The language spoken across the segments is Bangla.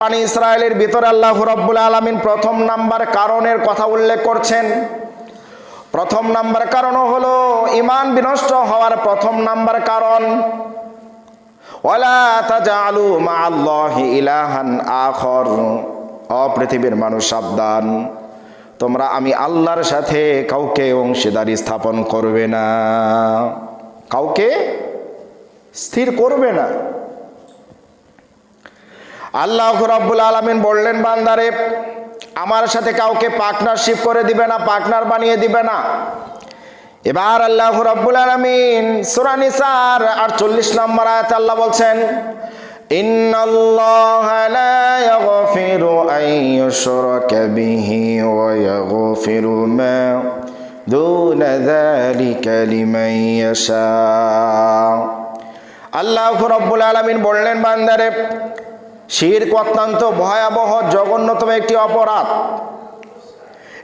বনি ইসরায়েলের ভিতরে আল্লাহ রাব্বুল আলামিন প্রথম নাম্বার কারণের কথা উল্লেখ করছেন। প্রথম নাম্বার কারণ হলো ঈমান বিনষ্ট হওয়ার প্রথম নাম্বার কারণ, ওয়ালা তাজআলু মা'আল্লাহি ইলাহান আখর। ও পৃথিবীর মানুষ সাবধান, তোমরা আমি আল্লাহর সাথে কাউকে অংশীদারি স্থাপন করবে না, কাউকে স্থির করবে না। আল্লাহ রাব্বুল আলামিন বললেন, বান্দারে আমার সাথে কাউকে পার্টনারশিপ করে দিবে না, পার্টনার বানিয়ে দিবে না। এবার আল্লাহ রাব্বুল আলামিন সূরা নিসার 48 নম্বর আয়াতে আল্লাহ বলছেন, ইন্নাল্লাহা লা ইয়াগফিরু আন ইউশরাকা বিহি ওয়া ইয়াগফিরু মা দুনা যালিকা লিমান ইয়াশা। আল্লাহ রাব্বুল আলামিন বললেন, বান্দারে শিরক অত্যন্ত ভয়াবহ জঘন্যতম একটি অপরাধ।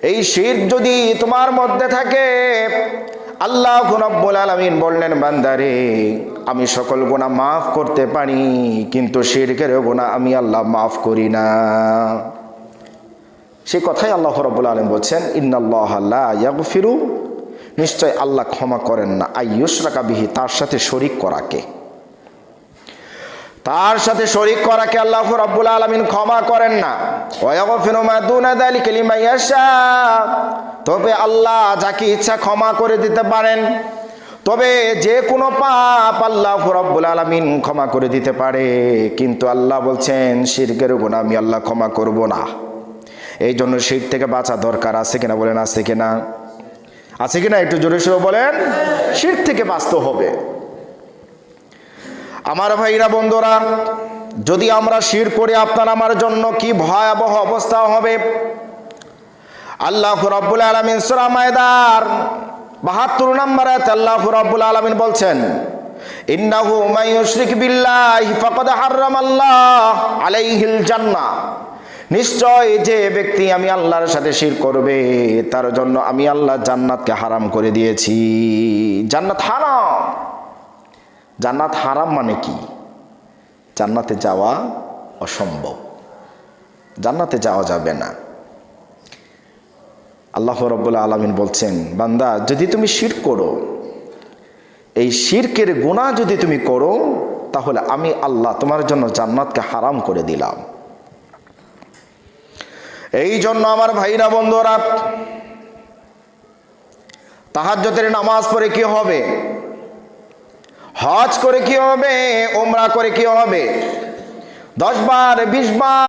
এই শিরক যদি তোমার মধ্যে থাকে, আল্লাহ রাব্বুল আলামিন বললেন, বান্দারে আমি সকল গুনাহ মাফ করতে পারি, কিন্তু শিরকের গুনাহ আমি আল্লাহ মাফ করি না। সেই কথাই আল্লাহ রাব্বুল আলামিন বলছেন, ইন্নাল্লাহা লা ইয়াগফিরু, নিশ্চয় আল্লাহ ক্ষমা করেন না, আইয়ুশরাকা বিহি, তার সাথে শরীক করাকে, তার সাথে শরীক করাকে আল্লাহ রাব্বুল আলামিন ক্ষমা করেন না। ওয়া ইয়াগফিরু মা দুনা যালিকা লিমান ইয়াশা, তবে আল্লাহ যাকে ইচ্ছা ক্ষমা করে দিতে পারেন। তবে যে কোনো পাপ আল্লাহ রাব্বুল আলামিন ক্ষমা করে দিতে পারে, কিন্তু আল্লাহ বলছেন শিরকের গুনাহ আমি আল্লাহ ক্ষমা করব না। এই জন্য শিরক থেকে বাঁচা দরকার, আছে কিনা বলেন? আছে কিনা? আছে কিনা? একটু জোরে সোরে বলেন। শিরক থেকে বাঁচতে হবে। আমার ভাইরা বন্ধুরা, যদি আমরা শিরক করি আপনার আমার জন্য কি ভয়াবহ অবস্থা হবে। আল্লাহ রাব্বুল আলামিন সূরা মায়দার 72 নম্বর আয়াতে আল্লাহ রাব্বুল আলামিন বলছেন, ইন্নাহু মান ইউশরিক বিল্লাহি ফাকাদ হারামাল্লাহু আলাইহিল জান্নাহ, নিশ্চয় যে ব্যক্তি আমি আল্লাহর সাথে শিরক করবে তার জন্য আমি আল্লাহ জান্নাতকে হারাম করে দিয়েছি। জান্নাত হারাম। জান্নাত হারাম মানে কি? জান্নাতে যাওয়া অসম্ভব, জান্নাতে যাওয়া যাবে না। আল্লাহ রাব্বুল আলামিন বলছেন, বান্দা যদি তুমি শিরক করো, এই শিরকের গুনাহ যদি তুমি করো, তাহলে আমি আল্লাহ তোমার জন্য জান্নাতকে হারাম করে দিলাম। এই জন্য আমার ভাইরা বন্ধুরা, তাহাজ্জুদের নামাজ পড়ে কি হবে? হজ করে কি হবে? উমরা করে কি হবে? 10 বার 20 বার